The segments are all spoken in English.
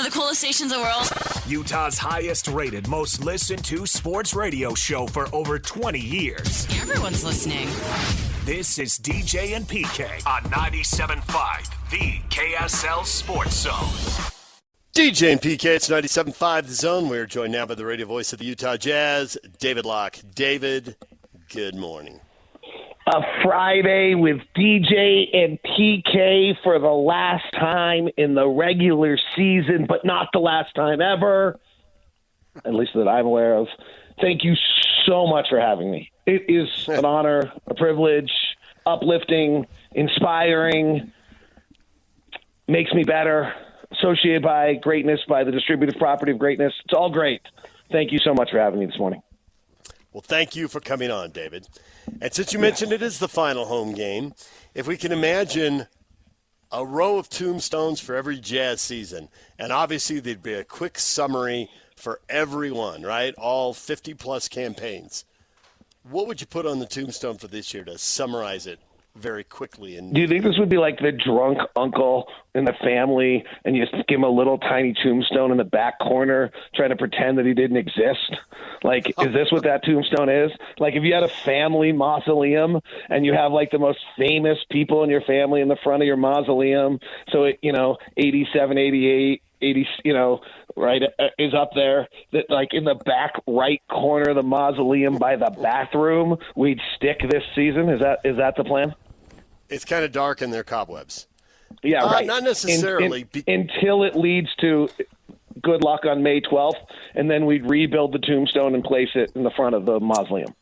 of the coolest stations in the world. Utah's highest rated, most listened to sports radio show for over 20 years. Everyone's listening. This is DJ and PK on 97.5, the KSL Sports Zone. DJ and PK, it's 97.5 The Zone. We're joined now by the radio voice of the Utah Jazz, David Locke. David, good morning. A Friday with DJ and PK for the last time in the regular season, but not the last time ever, at least that I'm aware of. Thank you so much for having me. It is an honor, a privilege, uplifting, inspiring, makes me better, associated by greatness, by the distributive property of greatness. It's all great. Thank you so much for having me this morning. Well, thank you for coming on, David. And since you mentioned it is the final home game, if we can imagine a row of tombstones for every Jazz season, and obviously there'd be a quick summary for everyone, right? All 50-plus campaigns. What would you put on the tombstone for this year to summarize it very quickly? And do you think this would be like the drunk uncle in the family, and you just give him a little tiny tombstone in the back corner, trying to pretend that he didn't exist? Like, is this what that tombstone is? Like, if you had a family mausoleum and you have like the most famous people in your family in the front of your mausoleum, so it, 87, 88, 80, right, is up there, that like in the back right corner of the mausoleum by the bathroom, we'd stick this season. Is that the plan? It's kind of dark in their cobwebs. Yeah, right. Not necessarily. Until it leads to good luck on May 12th, and then we'd rebuild the tombstone and place it in the front of the mausoleum.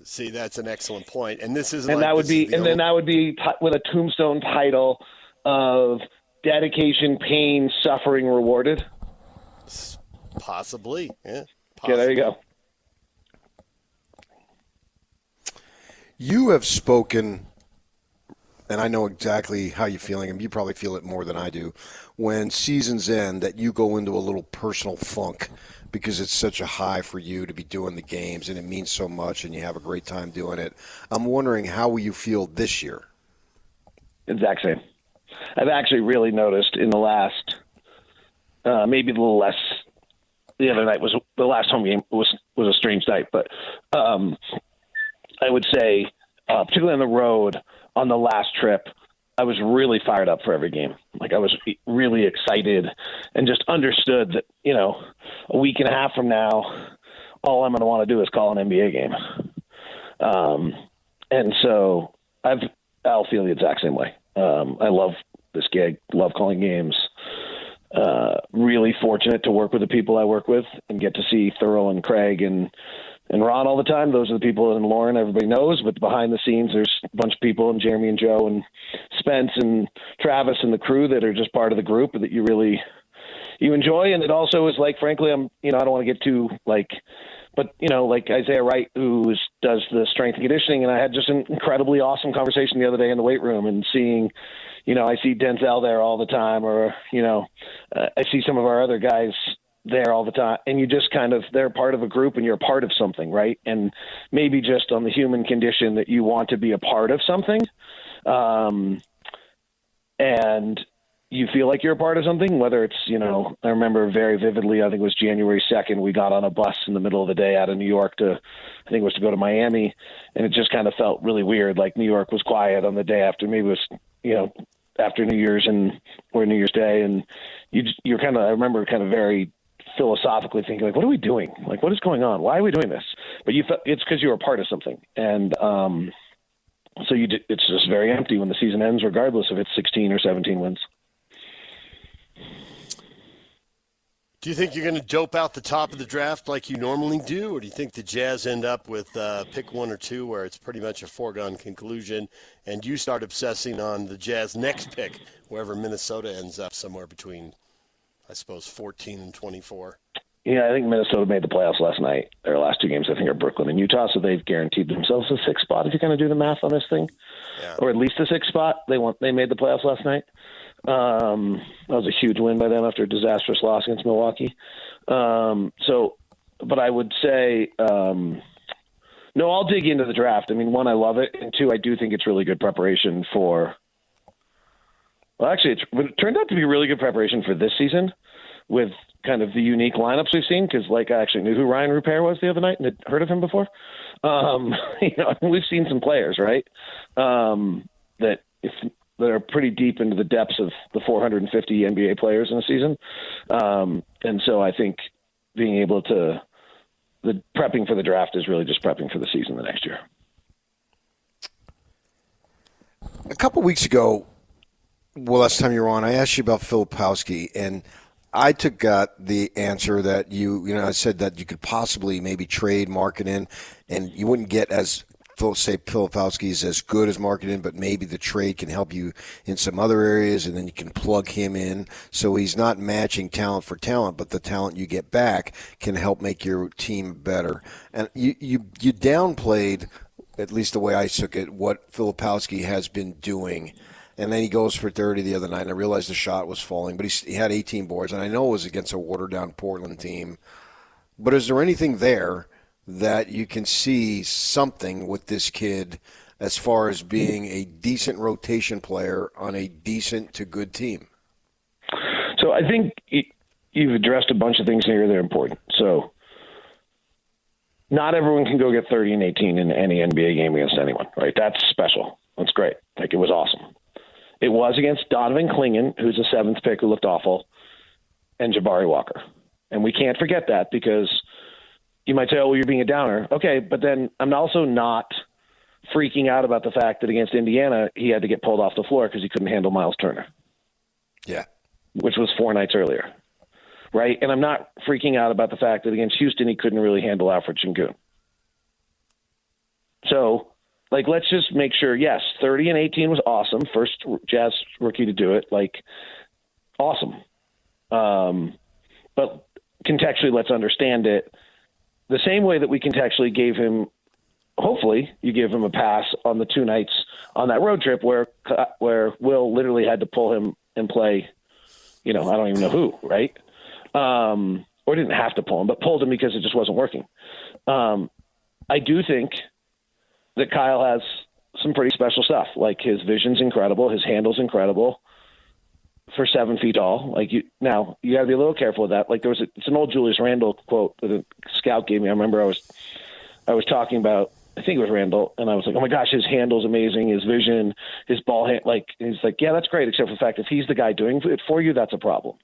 See, that's an excellent point. And this isn't. And like that would be, then that would be with a tombstone title of dedication, pain, suffering rewarded. Possibly, yeah. Possibly. Yeah, there you go. You have spoken, and I know exactly how you're feeling, and you probably feel it more than I do, when seasons end, that you go into a little personal funk because it's such a high for you to be doing the games, and it means so much, and you have a great time doing it. I'm wondering, how will you feel this year? Exact same. I've actually really noticed in the last, maybe a little less. The other night was the last home game was a strange night, but I would say, particularly on the road on the last trip, I was really fired up for every game. Like, I was really excited and just understood that, a week and a half from now, all I'm going to want to do is call an NBA game. And so I'll feel the exact same way. I love this gig, love calling games. Really fortunate to work with the people I work with and get to see Thurl and Craig and Ron all the time. Those are the people, and Lauren everybody knows, but behind the scenes there's a bunch of people, and Jeremy and Joe and Spence and Travis and the crew that are just part of the group that you enjoy. And it also is like, frankly, I don't want to get too like Isaiah Wright, who does the strength and conditioning, and I had just an incredibly awesome conversation the other day in the weight room, and seeing, I see Denzel there all the time, or, I see some of our other guys there all the time, and you just they're part of a group and you're a part of something, right? And maybe just on the human condition that you want to be a part of something, and you feel like you're a part of something, whether it's, I remember very vividly, I think it was January 2nd, we got on a bus in the middle of the day out of New York to go to Miami, and it just kind of felt really weird. Like, New York was quiet on the day after, maybe it was, after New Year's or New Year's Day, and you're I remember very philosophically thinking, like, what are we doing? Like, what is going on? Why are we doing this? But it's because you were a part of something. And so it's just very empty when the season ends, regardless if it's 16 or 17 wins. Do you think you're going to dope out the top of the draft like you normally do, or do you think the Jazz end up with pick 1 or 2 where it's pretty much a foregone conclusion, and you start obsessing on the Jazz next pick, wherever Minnesota ends up, somewhere between, I suppose, 14 and 24? Yeah, I think Minnesota made the playoffs last night. Their last 2 games, I think, are Brooklyn and Utah, so they've guaranteed themselves a 6th spot if you kind of do the math on this thing. Yeah. Or at least a 6th spot. They made the playoffs last night. That was a huge win by them after a disastrous loss against Milwaukee. But I would say, no, I'll dig into the draft. I mean, 1, I love it, and 2, I do think it's really good preparation for. Well, actually, it turned out to be really good preparation for this season, with kind of the unique lineups we've seen, because I actually knew who Ryan Rupert was the other night and had heard of him before. We've seen some players, right, that are pretty deep into the depths of the 450 NBA players in a season. And so I think being able to – the prepping for the draft is really just prepping for the season the next year. A couple weeks ago, last time you were on, I asked you about Filipowski, and I took the answer that I said that you could possibly maybe trade Markkanen, and you wouldn't get say Filipowski is as good as Markkanen, but maybe the trade can help you in some other areas, and then you can plug him in. So he's not matching talent for talent, but the talent you get back can help make your team better. And you downplayed, at least the way I took it, what Filipowski has been doing. And then he goes for 30 the other night, and I realized the shot was falling, but he had 18 boards, and I know it was against a watered-down Portland team. But is there anything there that you can see something with this kid as far as being a decent rotation player on a decent to good team? So I think you've addressed a bunch of things here that are important. So not everyone can go get 30 and 18 in any NBA game against anyone, right? That's special. That's great. It was awesome. It was against Donovan Clingan, who's a 7th pick who looked awful, and Jabari Walker. And we can't forget that, because you might say, oh, well, you're being a downer. Okay, but then I'm also not freaking out about the fact that against Indiana, he had to get pulled off the floor because he couldn't handle Miles Turner. Yeah. Which was 4 nights earlier. Right? And I'm not freaking out about the fact that against Houston, he couldn't really handle Alfred Sengun. So, let's just make sure, yes, 30 and 18 was awesome. First Jazz rookie to do it. Awesome. But contextually, let's understand it. The same way that we contextually gave him, hopefully, you give him a pass on the 2 nights on that road trip where Will literally had to pull him and play, I don't even know who, right? Or didn't have to pull him, but pulled him because it just wasn't working. I do think that Kyle has some pretty special stuff. His vision's incredible. His handle's incredible for 7 feet tall. Now you gotta be a little careful with that. It's an old Julius Randle quote that a scout gave me. I remember I was talking about, I think it was Randle, and I was like, oh my gosh, his handle's amazing. His vision, his ball hand, he's like, yeah, that's great. Except for the fact, if he's the guy doing it for you, that's a problem.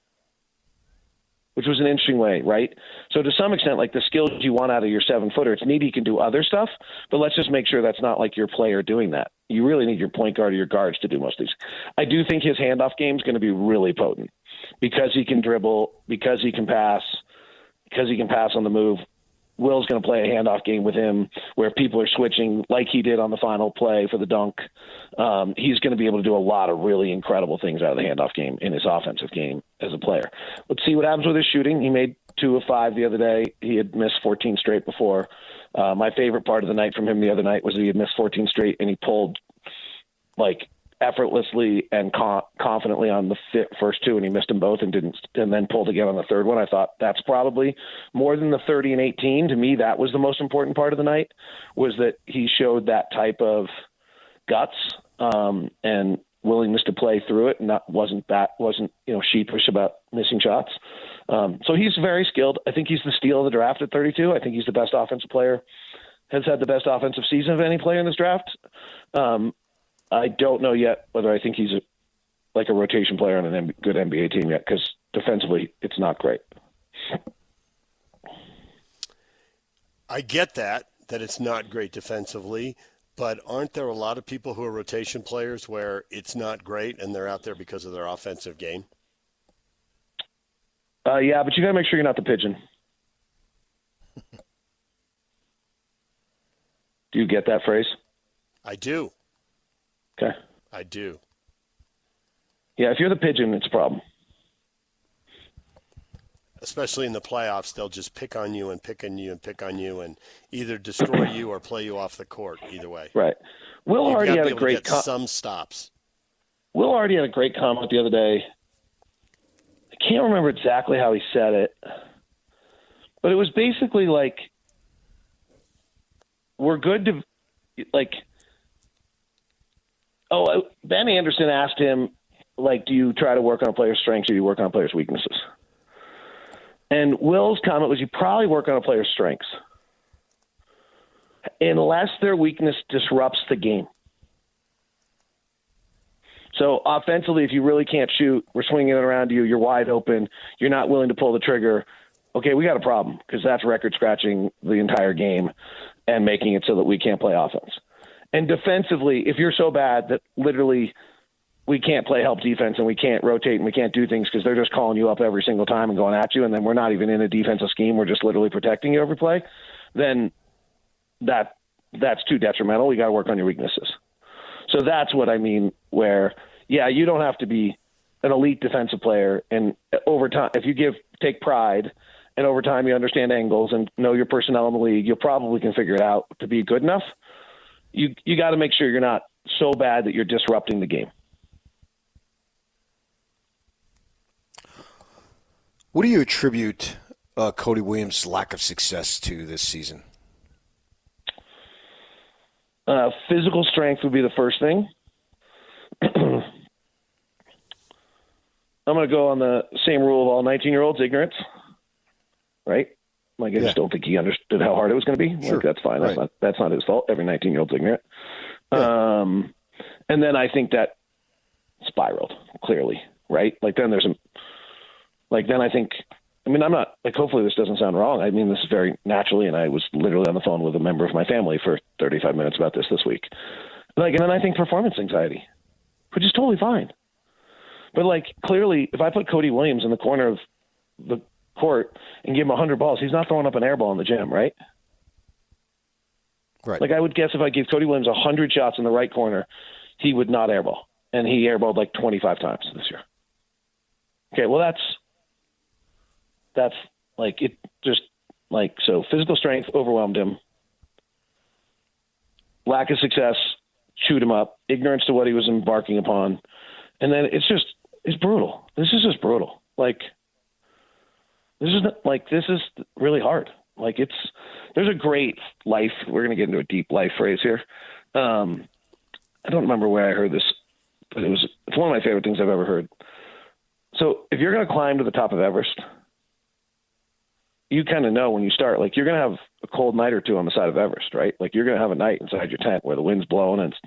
Which was an interesting way, right? So to some extent, the skills you want out of your 7-footer, it's neat he can do other stuff, but let's just make sure that's not your player doing that. You really need your point guard or your guards to do most of these. I do think his handoff game is going to be really potent because he can dribble, because he can pass on the move. Will's going to play a handoff game with him where people are switching like he did on the final play for the dunk. He's going to be able to do a lot of really incredible things out of the handoff game in his offensive game as a player. Let's see what happens with his shooting. He made 2 of 5 the other day. He had missed 14 straight before. My favorite part of the night from him the other night was that he had missed 14 straight, and he pulled effortlessly and confidently on the first 2, and he missed them both and then pulled again on the third one. I thought that's probably more than the 30 and 18. To me, that was the most important part of the night, was that he showed that type of guts and willingness to play through it, and wasn't sheepish about missing shots. So he's very skilled. I think he's the steal of the draft at 32. I think he's the best offensive player, has had the best offensive season of any player in this draft. I don't know yet whether I think he's a rotation player on a good NBA team yet, because defensively it's not great. I get that it's not great defensively, but aren't there a lot of people who are rotation players where it's not great and they're out there because of their offensive game? Yeah, but you got to make sure you're not the pigeon. Do you get that phrase? I do. Okay. I do. Yeah, if you're the pigeon, it's a problem. Especially in the playoffs, they'll just pick on you and pick on you and pick on you and either destroy you or play you off the court, either way. Right. Will You've already got to had be a able to great get some stops. Will already had a great comment the other day. I can't remember exactly how he said it, but it was basically we're good to Ben Anderson asked him, do you try to work on a player's strengths or do you work on a player's weaknesses? And Will's comment was you probably work on a player's strengths unless their weakness disrupts the game. So offensively, if you really can't shoot, we're swinging it around you, you're wide open, you're not willing to pull the trigger, okay, we got a problem because that's record scratching the entire game and making it so that we can't play offense. And defensively, if you're so bad that literally we can't play help defense and we can't rotate and we can't do things because they're just calling you up every single time and going at you, and then we're not even in a defensive scheme, we're just literally protecting you every play, then that's too detrimental. We got to work on your weaknesses. So that's what I mean where, yeah, you don't have to be an elite defensive player. And over time, if you take pride and over time you understand angles and know your personnel in the league, you probably can figure it out to be good enough. You got to make sure you're not so bad that you're disrupting the game. What do you attribute Cody Williams' lack of success to this season? Physical strength would be the first thing. I'm going to go on the same rule of all 19-year-olds, ignorance, right? Like, I just don't think he understood how hard it was going to be. Sure. Like, that's fine. Right. That's not his fault. Every 19-year-old's ignorant. Yeah. And then I think that spiraled, clearly, right? Like, then I think, I mean, I'm not, like, hopefully this doesn't sound wrong. I mean, this is very naturally, and I was literally on the phone with a member of my family for 35 minutes about this week. Like, and then I think performance anxiety, which is totally fine. But, like, clearly, if I put Cody Williams in the corner of the court and give him 100 balls, he's not throwing up an air ball in the gym, right? Right. Like, I would guess if I gave Cody Williams 100 shots in the right corner, he would not airball. And he airballed like 25 times this year. Okay, well, that's like, it just, like, so physical strength overwhelmed him. Lack of success chewed him up. Ignorance to what he was embarking upon. And then it's brutal. This is just brutal. Like, this is really hard. Like, there's a great life. We're going to get into a deep life phrase here. I don't remember where I heard this, but it's one of my favorite things I've ever heard. So if you're going to climb to the top of Everest, you kind of know when you start, like, you're going to have a cold night or two on the side of Everest, right? Like, you're going to have a night inside your tent where the wind's blowing and it's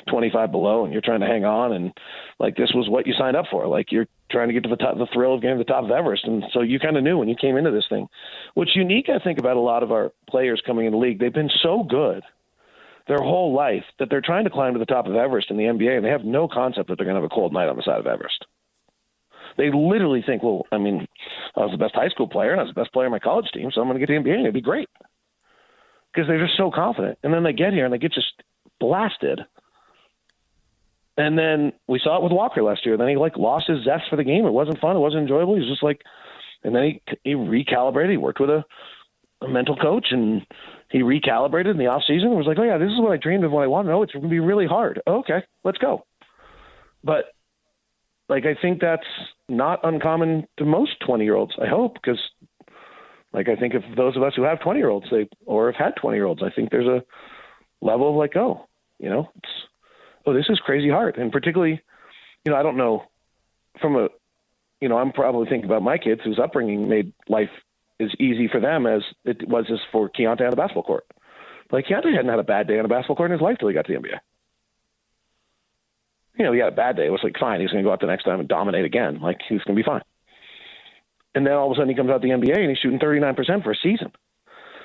25 below and you're trying to hang on. And, like, this was what you signed up for. Like, you're trying to get to the thrill of getting to the top of Everest. And so you kind of knew when you came into this thing. What's unique, I think, about a lot of our players coming in the league, they've been so good their whole life that they're trying to climb to the top of Everest in the NBA, and they have no concept that they're going to have a cold night on the side of Everest. They literally think, well, I mean, I was the best high school player and I was the best player on my college team, so I'm going to get to the NBA and it'd be great. Because they're just so confident. And then they get here and they get just blasted. And then we saw it with Walker last year. Then he, like, lost his zest for the game. It wasn't fun. It wasn't enjoyable. He was just like, and then he recalibrated. He worked with a mental coach and he recalibrated in the off season. It was like, oh yeah, this is what I dreamed of when I wanted to know. It's going to be really hard. Oh, okay, let's go. But, like, I think that's not uncommon to most 20-year-olds, I hope, because, like, I think if those of us who have 20-year-olds or have had 20-year-olds, I think there's a level of, like, oh, you know, this is crazy hard. And particularly, you know, I don't know I'm probably thinking about my kids whose upbringing made life as easy for them as it was just for Keontae on the basketball court. Like, Keontae hadn't had a bad day on a basketball court in his life till he got to the NBA. You know, he had a bad day. It was like, fine, he's going to go out the next time and dominate again. Like, he's going to be fine. And then all of a sudden he comes out the NBA and he's shooting 39% for a season.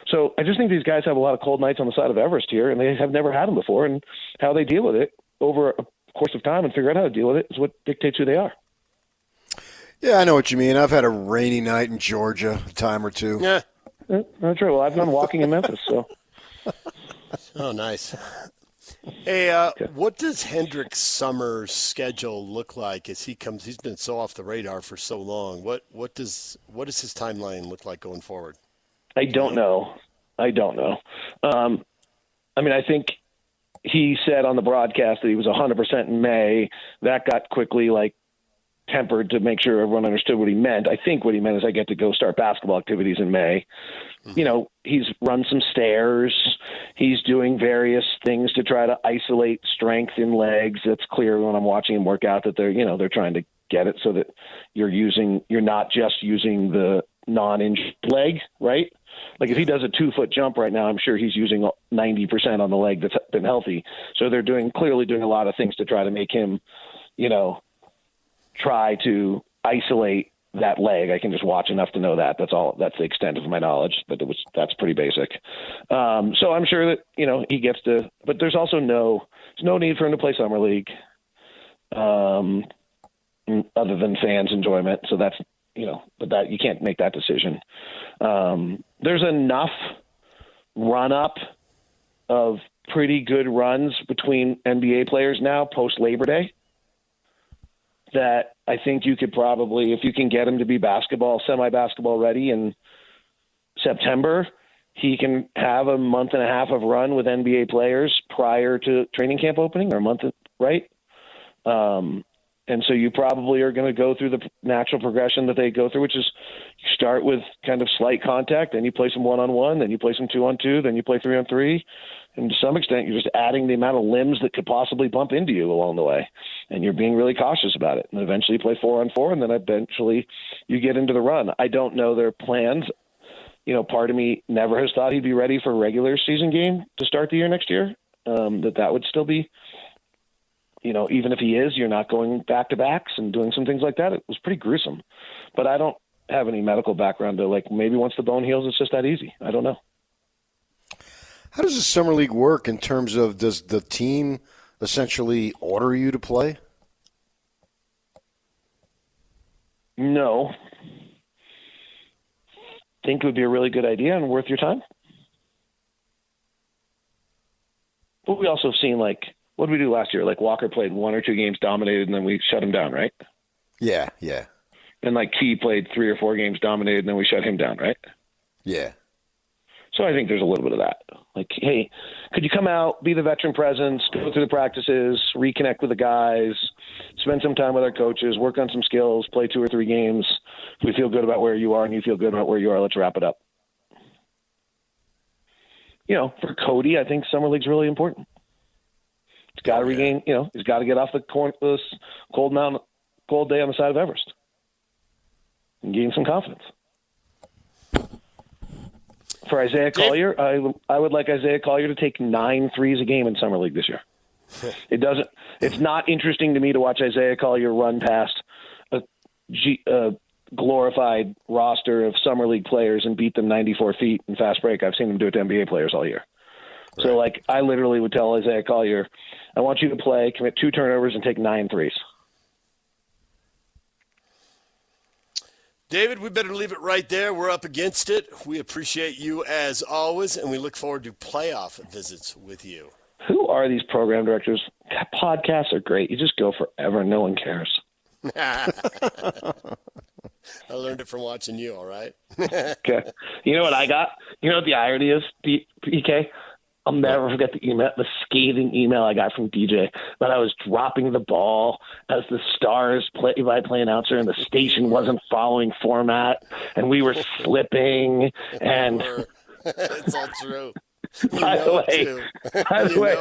So I just think these guys have a lot of cold nights on the side of Everest here, and they have never had them before. And how they deal with it over a course of time and figure out how to deal with it is what dictates who they are. Yeah, I know what you mean. I've had a rainy night in Georgia a time or two. Yeah. That's true. Well, I've done walking in Memphis, so. Oh, nice. Hey, what does Hendrick's summer schedule look like as he comes? He's been so off the radar for so long. What does his timeline look like going forward? I don't know. I mean, I think he said on the broadcast that he was 100% in May. That got quickly, like, tempered to make sure everyone understood what he meant. I think what he meant is I get to go start basketball activities in May. Mm-hmm. You know, he's run some stairs. He's doing various things to try to isolate strength in legs. That's clear when I'm watching him work out that they're trying to get it so that you're not just using the non-injured leg, right? Like if he does a 2-foot jump right now, I'm sure he's using 90% on the leg that's been healthy. So they're clearly doing a lot of things to try to make him, try to isolate that leg. I can just watch enough to know that. That's all. That's the extent of my knowledge. But that's pretty basic. So I'm sure that he gets to. But there's also no need for him to play summer league, other than fans' enjoyment. So that's but that you can't make that decision. There's enough run up of pretty good runs between NBA players now post Labor Day that I think you could probably, if you can get him to be semi-basketball ready in September, he can have a month and a half of run with NBA players prior to training camp opening, or a month, right? And so you probably are going to go through the natural progression that they go through, which is you start with kind of slight contact, then you play some 1-on-1, then you play some 2-on-2, then you play 3-on-3. And to some extent, you're just adding the amount of limbs that could possibly bump into you along the way. And you're being really cautious about it. And eventually you play 4-on-4, and then eventually you get into the run. I don't know their plans. Part of me never has thought he'd be ready for a regular season game to start the year next year. That would still be, even if he is, you're not going back-to-backs and doing some things like that. It was pretty gruesome. But I don't have any medical background to, maybe once the bone heals, it's just that easy. I don't know. How does the summer league work in terms of, does the team essentially order you to play? No. Think it would be a really good idea and worth your time. But we also have seen, what did we do last year? Walker played 1 or 2 games, dominated, and then we shut him down, right? Yeah. And Key played 3 or 4 games, dominated, and then we shut him down, right? Yeah. So I think there's a little bit of that. Hey, could you come out, be the veteran presence, go through the practices, reconnect with the guys, spend some time with our coaches, work on some skills, play 2 or 3 games. If we feel good about where you are and you feel good about where you are, let's wrap it up. For Cody, I think summer league's really important. He's got to regain, he's got to get off this cold day on the side of Everest and gain some confidence. For Isaiah Collier, I would like Isaiah Collier to take 9 threes a game in summer league this year. It's not interesting to me to watch Isaiah Collier run past a glorified roster of summer league players and beat them 94 feet in fast break. I've seen him do it to NBA players all year. Right. So I literally would tell Isaiah Collier, I want you to play, commit 2 turnovers and take 9 threes. David, we better leave it right there. We're up against it. We appreciate you as always, and we look forward to playoff visits with you. Who are these program directors? Podcasts are great. You just go forever. No one cares. I learned it from watching you, all right? Okay. You know what I got? You know what the irony is, PK? I'll never forget the scathing email I got from DJ that I was dropping the ball as the Stars play-by-play announcer, and the station wasn't following format, and we were slipping. And it's all true. By the way,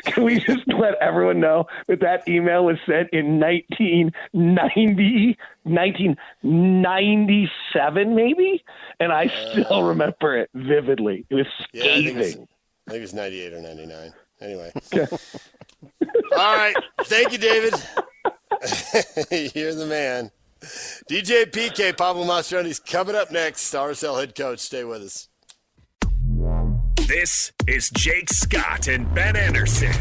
can we just let everyone know that email was sent in 1997, maybe? And I still remember it vividly. It was scathing. I think it was 98 or 99. Anyway. Okay. All right. Thank you, David. You're the man. DJ PK, Pablo Mastroeni's coming up next. RSL head coach. Stay with us. This is Jake Scott and Ben Anderson.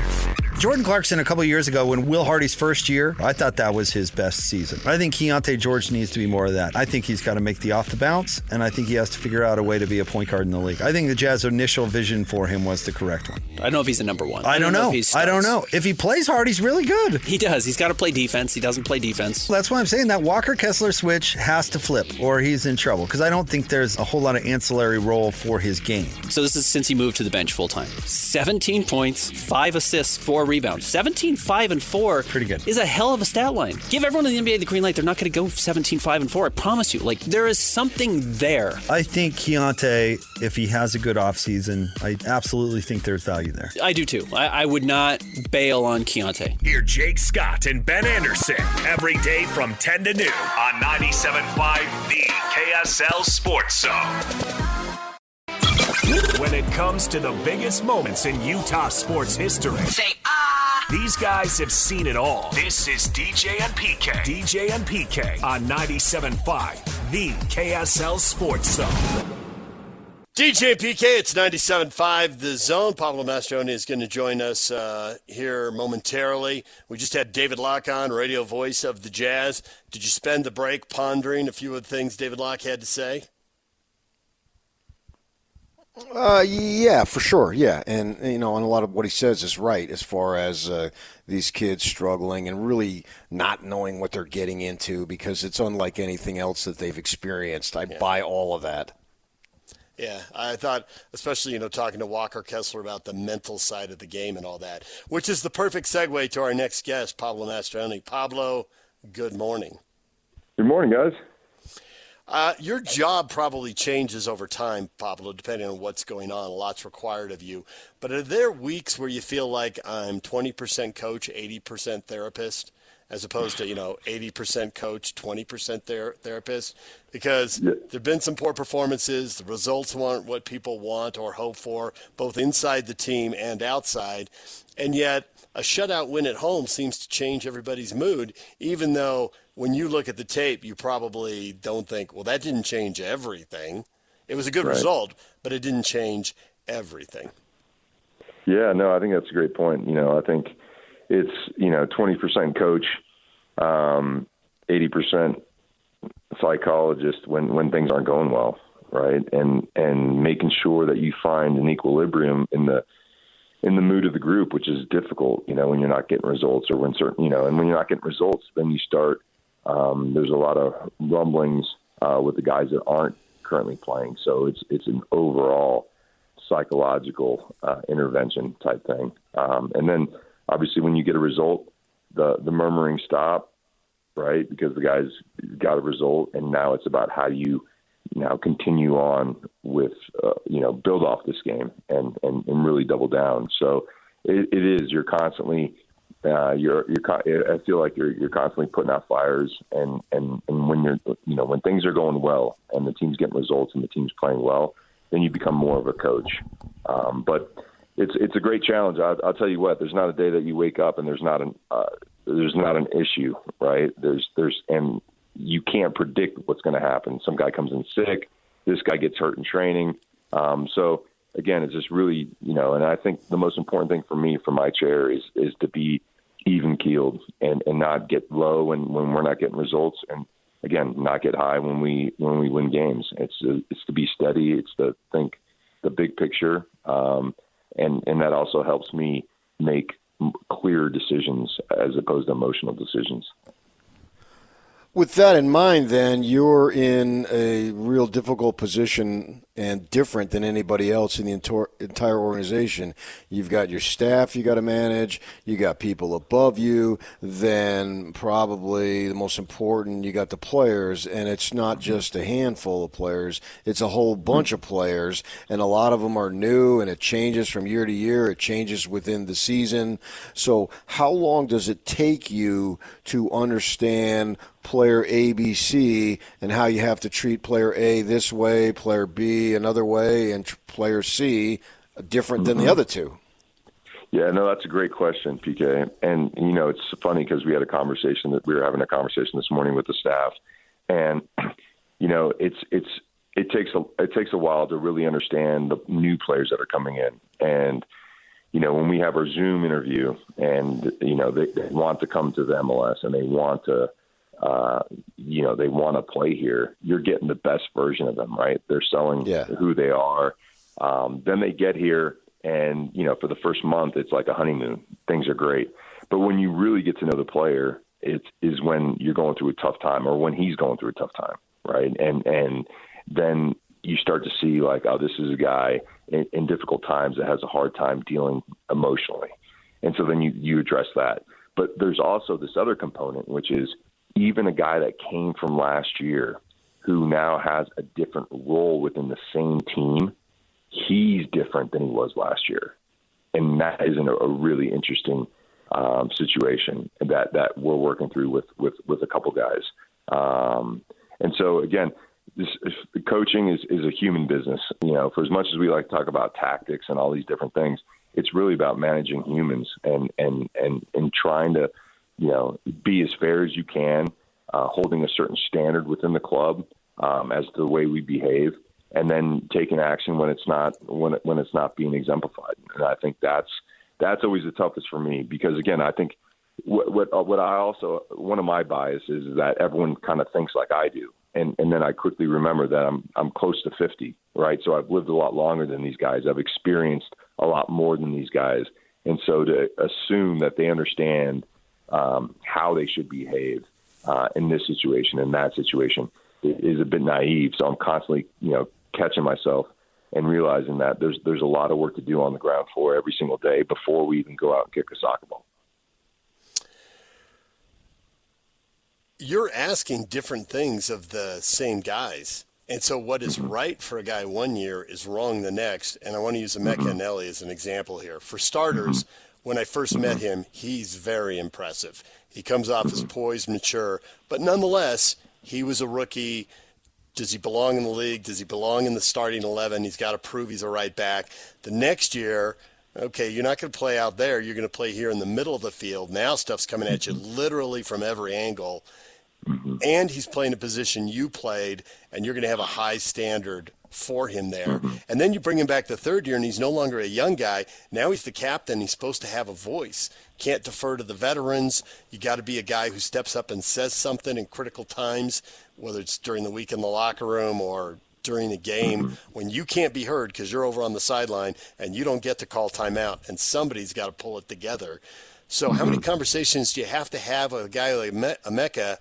Jordan Clarkson, a couple of years ago, when Will Hardy's first year, I thought that was his best season. I think Keontae George needs to be more of that. I think he's got to make the off the bounce, and I think he has to figure out a way to be a point guard in the league. I think the Jazz initial vision for him was the correct one. I don't know if he's the number one. I don't know. I don't know. If he plays hard, he's really good. He does. He's got to play defense. He doesn't play defense. That's why I'm saying that Walker-Kessler switch has to flip, or he's in trouble, because I don't think there's a whole lot of ancillary role for his game. So this is since he moved to the bench full-time. 17 points, 5 assists, 4 rebounds. 17, 5, and 4 pretty good. Is a hell of a stat line. Give everyone in the NBA the green light. They're not going to go 17, 5, and 4. I promise you. There is something there. I think Keontae, if he has a good offseason, I absolutely think there's value there. I do too. I would not bail on Keontae. Hear Jake Scott and Ben Anderson every day from 10 to noon on 97.5 The KSL. KSL Sports Zone. When it comes to the biggest moments in Utah sports history, Say these guys have seen it all. This is DJ and PK. DJ and PK on 97.5, the KSL Sports Zone. DJ and PK, it's 97.5 The Zone. Pablo Mastroeni is going to join us here momentarily. We just had David Locke on, radio voice of the Jazz. Did you spend the break pondering a few of the things David Locke had to say? Yeah, for sure. Yeah. And, and a lot of what he says is right as far as these kids struggling and really not knowing what they're getting into because it's unlike anything else that they've experienced. I buy all of that. Yeah, I thought, especially, talking to Walker Kessler about the mental side of the game and all that, which is the perfect segue to our next guest, Pablo Mastroeni. Pablo, good morning. Good morning, guys. Your job probably changes over time, Pablo, depending on what's going on. A lot's required of you. But are there weeks where you feel like I'm 20% coach, 80% therapist, as opposed to, 80% coach, 20% therapist? Because there have been some poor performances. The results weren't what people want or hope for, both inside the team and outside. And yet a shutout win at home seems to change everybody's mood, even though when you look at the tape, you probably don't think, well, that didn't change everything. It was a good result, but it didn't change everything. Yeah, no, I think that's a great point. I think it's, 20% coach, 80% psychologist when things aren't going well, right? And making sure that you find an equilibrium in the mood of the group, which is difficult, when you're not getting results or when certain, and when you're not getting results, then you start, there's a lot of rumblings with the guys that aren't currently playing. So it's an overall psychological intervention type thing. And then obviously when you get a result, the murmuring stop, right? Because the guys got a result, and now it's about how you now continue on with, build off this game and really double down. So it is, you're constantly, I feel like you're constantly putting out fires, and when you're, when things are going well and the team's getting results and the team's playing well, then you become more of a coach. But it's a great challenge. I'll tell you what, there's not a day that you wake up and there's not an issue, right? And you can't predict what's going to happen. Some guy comes in sick, this guy gets hurt in training. So again, it's just really, and I think the most important thing for me from my chair is to be even keeled and not get low when we're not getting results. And again, not get high when we win games. It's to be steady. It's to think the big picture. And that also helps me make clear decisions as opposed to emotional decisions. With that in mind, then, you're in a real difficult position and different than anybody else in the entire organization. You've got your staff you got to manage. You got people above you. Then probably the most important, you got the players. And it's not just a handful of players. It's a whole bunch of players. And a lot of them are new, and it changes from year to year. It changes within the season. So how long does it take you to understand player A, B, C, and how you have to treat player A this way, player B another way, and player C different than the other two? Yeah, no, that's a great question, PK. And, it's funny because we were having a conversation this morning with the staff. And, it takes a while to really understand the new players that are coming in. And, when we have our Zoom interview and, they want to come to the MLS and they want to, they want to play here, you're getting the best version of them, right? They're selling who they are. Then they get here and, for the first month, it's like a honeymoon. Things are great. But when you really get to know the player, it is when you're going through a tough time or when he's going through a tough time, right? And then you start to see like, oh, this is a guy in difficult times that has a hard time dealing emotionally. And so then you address that. But there's also this other component, which is even a guy that came from last year who now has a different role within the same team, he's different than he was last year. And that is a really interesting situation that we're working through with a couple guys. And so, again, coaching is a human business. For as much as we like to talk about tactics and all these different things, it's really about managing humans and trying to, be as fair as you can, holding a certain standard within the club as to the way we behave, and then taking action when it's not being exemplified. And I think that's always the toughest for me, because again, I think what I also, one of my biases is that everyone kind of thinks like I do. And then I quickly remember that I'm close to 50, right? So I've lived a lot longer than these guys. I've experienced a lot more than these guys. And so to assume that they understand how they should behave in this situation, in that situation, is a bit naive. So I'm constantly, catching myself and realizing that there's a lot of work to do on the ground floor every single day before we even go out and kick a soccer ball. You're asking different things of the same guys. And so what is right for a guy one year is wrong the next. And I want to use Emeka Eneli as an example here. For starters, when I first met him, he's very impressive. He comes off as poised, mature, but nonetheless, he was a rookie. Does he belong in the league? Does he belong in the starting 11? He's got to prove he's a right back. The next year, okay, you're not going to play out there. You're going to play here in the middle of the field. Now stuff's coming at you literally from every angle. And he's playing a position you played, and you're going to have a high standard for him there. And then you bring him back the third year, and he's no longer a young guy. Now he's the captain. He's supposed to have a voice. Can't defer to the veterans. You got to be a guy who steps up and says something in critical times, whether it's during the week in the locker room or during a game when you can't be heard because you're over on the sideline and you don't get to call timeout, and somebody's got to pull it together. So how many conversations do you have to have with a guy like Emeka,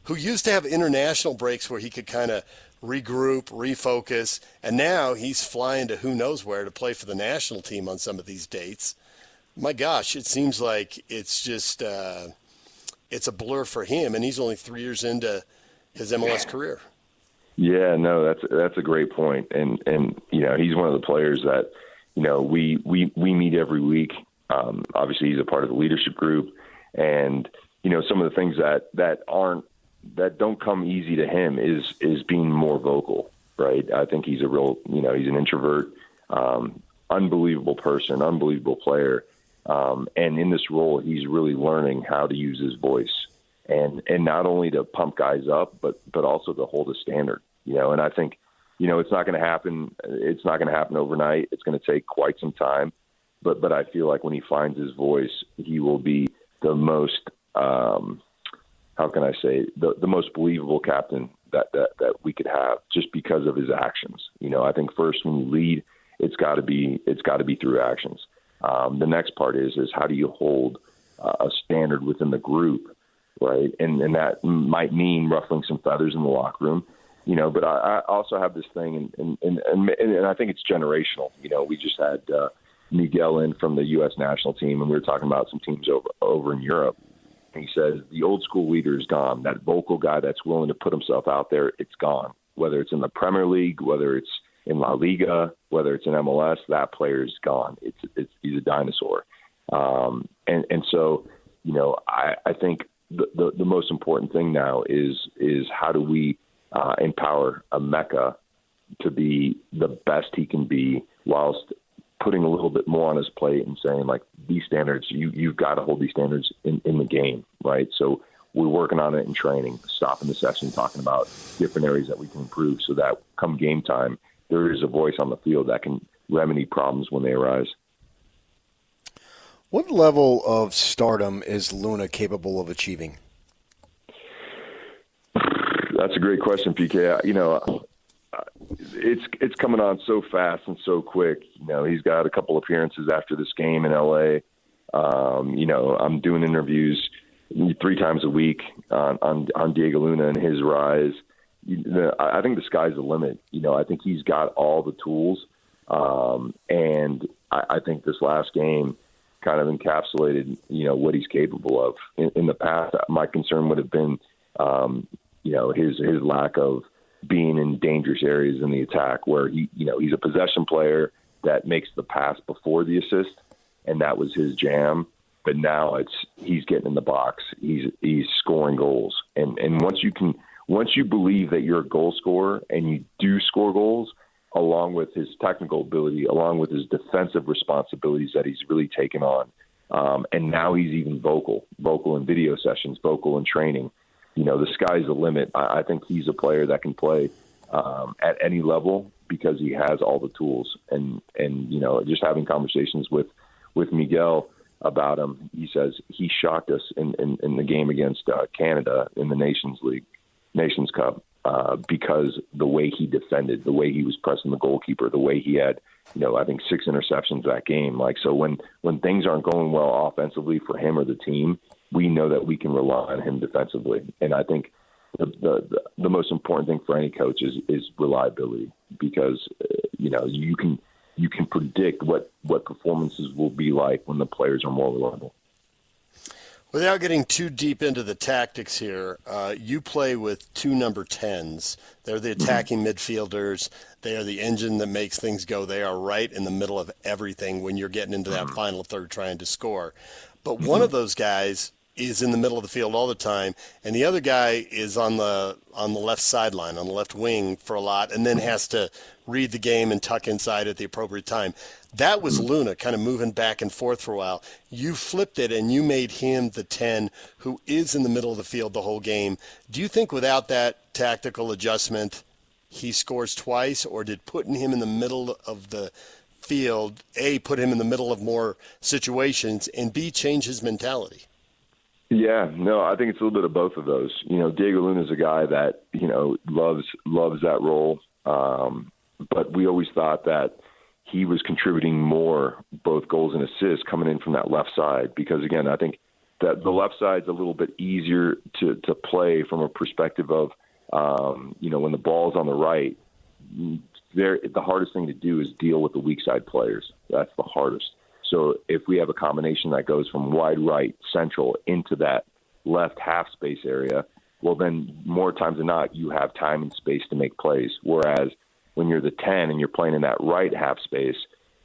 who used to have international breaks where he could kind of regroup, refocus, and now he's flying to who knows where to play for the national team on some of these dates? My gosh, it seems like it's just it's a blur for him, and he's only 3 years into his MLS career. Yeah, no, that's a great point, and he's one of the players that we meet every week. Obviously, he's a part of the leadership group, and some of the things that don't come easy to him is being more vocal, right? I think he's a real, he's an introvert, unbelievable person, unbelievable player. And in this role, he's really learning how to use his voice and not only to pump guys up, but also to hold a standard, and I think, it's not going to happen. It's not going to happen overnight. It's going to take quite some time, but I feel like when he finds his voice, he will be the most, how can I say, the most believable captain that we could have, just because of his actions. I think first when you lead, it's got to be through actions. The next part is how do you hold a standard within the group, right? And that might mean ruffling some feathers in the locker room, But I also have this thing, and I think it's generational. We just had Miguel in from the U.S. national team, and we were talking about some teams over in Europe. He says the old school leader is gone. That vocal guy that's willing to put himself out there, it's gone. Whether it's in the Premier League, whether it's in La Liga, whether it's in MLS, that player is gone. He's a dinosaur. And so, I think the most important thing now is how do we empower Emeka to be the best he can be, whilst putting a little bit more on his plate and saying, like, these standards, you've got to hold these standards in the game, right? So we're working on it in training, stopping the session, talking about different areas that we can improve so that come game time, there is a voice on the field that can remedy problems when they arise. What level of stardom is Luna capable of achieving? That's a great question, PK. It's coming on so fast and so quick. He's got a couple appearances after this game in LA. I'm doing interviews 3 times a week on Diego Luna and his rise. I think the sky's the limit. I think he's got all the tools. And I think this last game kind of encapsulated, what he's capable of. In the past, my concern would have been, his lack of being in dangerous areas in the attack, where he's a possession player that makes the pass before the assist, and that was his jam. But now he's getting in the box, he's scoring goals, and once you can once you believe that you're a goal scorer and you do score goals, along with his technical ability, along with his defensive responsibilities that he's really taken on, and now he's even vocal in video sessions, vocal in training. The sky's the limit. I think he's a player that can play at any level because he has all the tools. And just having conversations with Miguel about him, he says he shocked us in the game against Canada in the Nations Cup because the way he defended, the way he was pressing the goalkeeper, the way he had, I think 6 interceptions that game. So when things aren't going well offensively for him or the team, we know that we can rely on him defensively. And I think the most important thing for any coach is reliability, because you can predict what performances will be like when the players are more reliable. Without getting too deep into the tactics here, you play with 2 number 10s. They're the attacking midfielders. They are the engine that makes things go. They are right in the middle of everything when you're getting into that final third trying to score. But one of those guys is in the middle of the field all the time, and the other guy is on the left sideline, on the left wing for a lot, and then has to read the game and tuck inside at the appropriate time. That was Luna kind of moving back and forth for a while. You flipped it, and you made him the 10 who is in the middle of the field the whole game. Do you think without that tactical adjustment he scores twice, or did putting him in the middle of the field, A, put him in the middle of more situations, and B, change his mentality? Yeah, no, I think it's a little bit of both of those. Diego Luna's a guy that, loves that role. But we always thought that he was contributing more, both goals and assists, coming in from that left side. Because, again, I think that the left side's a little bit easier to play from a perspective of, when the ball's on the right, the hardest thing to do is deal with the weak side players. That's the hardest. So if we have a combination that goes from wide right, central, into that left half space area, well, then more times than not, you have time and space to make plays. Whereas when you're the 10 and you're playing in that right half space,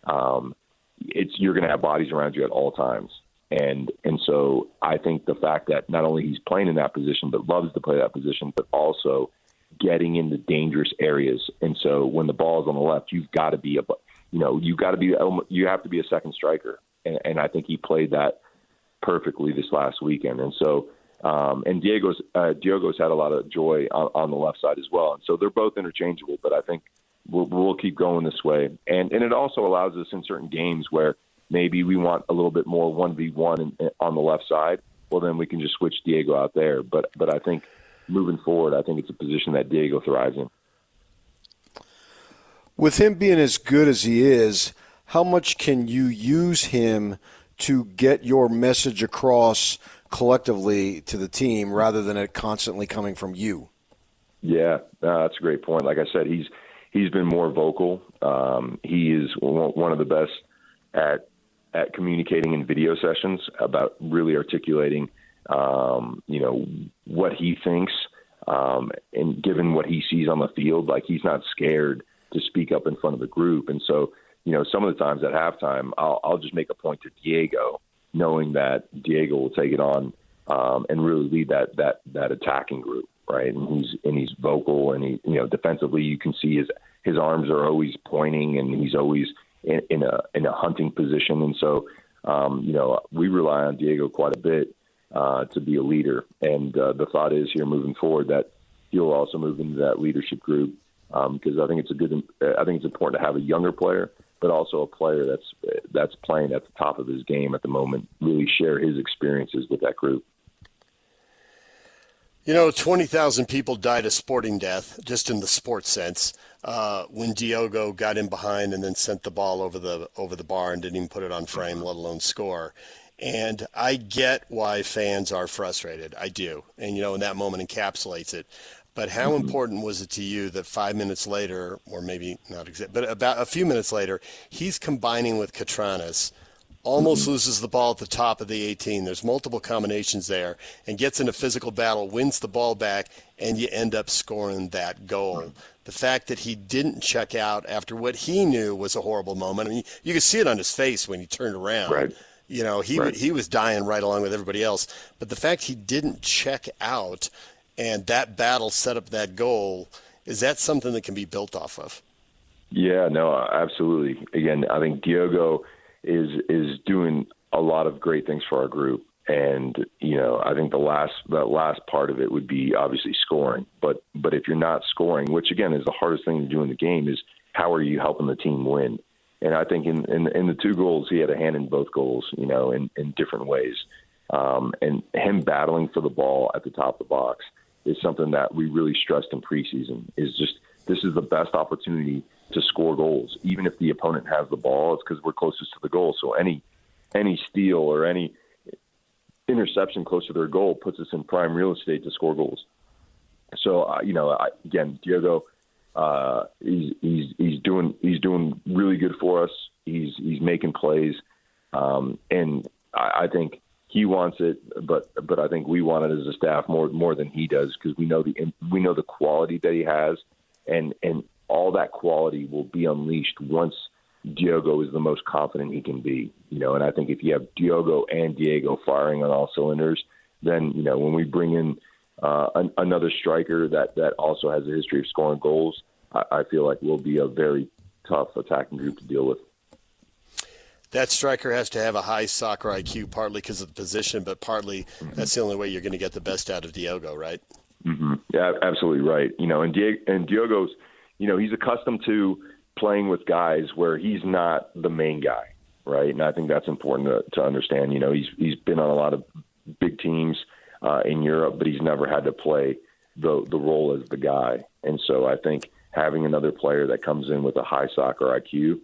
you're going to have bodies around you at all times. And so I think the fact that not only he's playing in that position, but loves to play that position, but also getting into dangerous areas. And so when the ball is on the left, you have to be a second striker. And I think he played that perfectly this last weekend. And so, and Diego's had a lot of joy on the left side as well. And so they're both interchangeable, but I think we'll keep going this way. And it also allows us in certain games where maybe we want a little bit more 1v1 on the left side. Well, then we can just switch Diego out there. But I think moving forward, I think it's a position that Diego thrives in. With him being as good as he is, how much can you use him to get your message across collectively to the team rather than it constantly coming from you? Yeah, that's a great point. Like I said, he's been more vocal. He is one of the best at communicating in video sessions about really articulating, what he thinks, and given what he sees on the field, like he's not scared to speak up in front of the group. And so, some of the times at halftime, I'll just make a point to Diego, knowing that Diego will take it on and really lead that attacking group, right? And he's vocal, and he, defensively, you can see his arms are always pointing, and he's always in a hunting position. And so, we rely on Diego quite a bit to be a leader. And the thought is here moving forward that he'll also move into that leadership group, because I think it's important to have a younger player, but also a player that's playing at the top of his game at the moment, really share his experiences with that group. 20,000 people died a sporting death, just in the sports sense, when Diogo got in behind and then sent the ball over the bar and didn't even put it on frame, let alone score. And I get why fans are frustrated. I do. And, in that moment encapsulates it. But how important was it to you that 5 minutes later, or maybe not exactly, but about a few minutes later, he's combining with Catranas, almost loses the ball at the top of the 18. There's multiple combinations there, and gets in a physical battle, wins the ball back, and you end up scoring that goal. The fact that he didn't check out after what he knew was a horrible moment. I mean, you could see it on his face when he turned around. Right. He was dying right along with everybody else. But the fact he didn't check out and that battle set up that goal. Is that something that can be built off of? Yeah, no, absolutely. Again, I think Diogo is doing a lot of great things for our group. And, I think the last part of it would be obviously scoring. But if you're not scoring, which again is the hardest thing to do in the game, is how are you helping the team win? And I think in the 2 goals, he had a hand in both goals, in different ways. And him battling for the ball at the top of the box is something that we really stressed in preseason, is just this is the best opportunity to score goals. Even if the opponent has the ball, it's because we're closest to the goal. So any steal or any interception close to their goal puts us in prime real estate to score goals. So, again, Diogo, he's doing really good for us. He's making plays. And I think he wants it, but I think we want it as a staff more than he does, because we know the quality that he has, and all that quality will be unleashed once Diogo is the most confident he can be. And I think if you have Diogo and Diego firing on all cylinders, then when we bring in another striker that also has a history of scoring goals, I feel like we'll be a very tough attacking group to deal with. That striker has to have a high soccer IQ, partly because of the position, but partly that's the only way you're going to get the best out of Diogo, right? Mm-hmm. Yeah, absolutely right. And Diogo's, he's accustomed to playing with guys where he's not the main guy, right? And I think that's important to understand. He's been on a lot of big teams in Europe, but he's never had to play the role as the guy. And so I think having another player that comes in with a high soccer IQ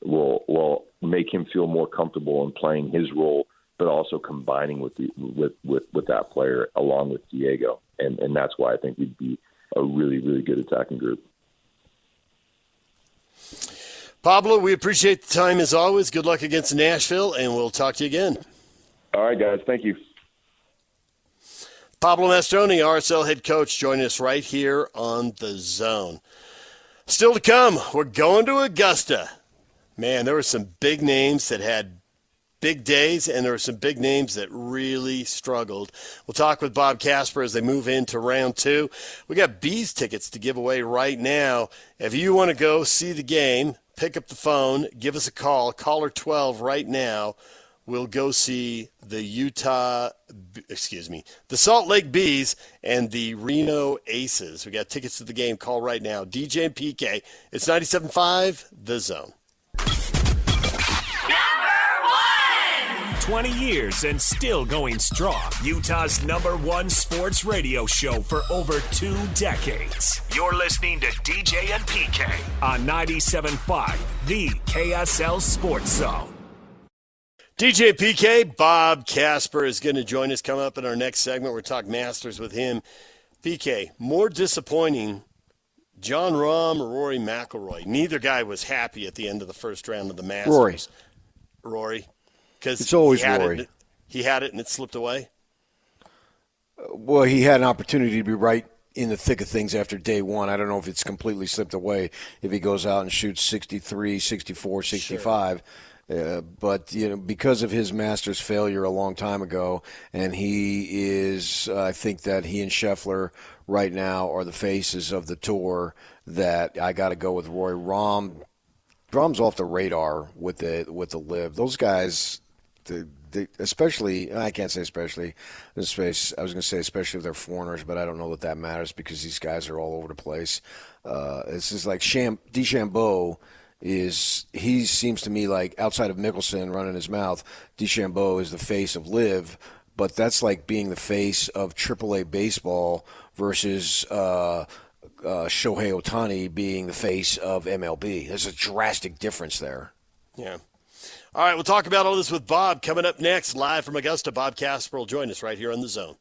will make him feel more comfortable in playing his role, but also combining with that player along with Diego. And that's why I think we'd be a really, really good attacking group. Pablo, we appreciate the time as always. Good luck against Nashville, and we'll talk to you again. All right, guys. Thank you. Pablo Mastroeni, RSL head coach, joining us right here on The Zone. Still to come, we're going to Augusta. Man, there were some big names that had big days, and there were some big names that really struggled. We'll talk with Bob Casper as they move into round 2. We got Bees tickets to give away right now. If you want to go see the game, pick up the phone, give us a call, caller 12 right now. We'll go see the Salt Lake Bees and the Reno Aces. We got tickets to the game. Call right now. DJ and PK. It's 97.5, The Zone. 20 years and still going strong. Utah's #1 sports radio show for over 2 decades. You're listening to DJ and PK on 97.5, the KSL Sports Zone. DJ PK, Bob Casper is going to join us. Come up in our next segment. We're talking Masters with him. PK, more disappointing, Jon Rahm or Rory McIlroy? Neither guy was happy at the end of the first round of the Masters. Rory. Because it's always Rory. He had it and it slipped away? Well, he had an opportunity to be right in the thick of things after day one. I don't know if it's completely slipped away if he goes out and shoots 63, 64, 65. Sure. But, because of his Masters failure a long time ago, and he is, I think that he and Scheffler right now are the faces of the tour, that I got to go with Rory. Rahm's off the radar with the LIV. Those guys, especially, I can't say especially, I was going to say especially if they're foreigners, but I don't know that matters because these guys are all over the place. It's just like DeChambeau. He seems to me like, outside of Mickelson running his mouth, DeChambeau is the face of LIV, but that's like being the face of AAA baseball versus Shohei Ohtani being the face of MLB. There's a drastic difference there. Yeah. All right, we'll talk about all this with Bob coming up next, live from Augusta. Bob Casper will join us right here on The Zone.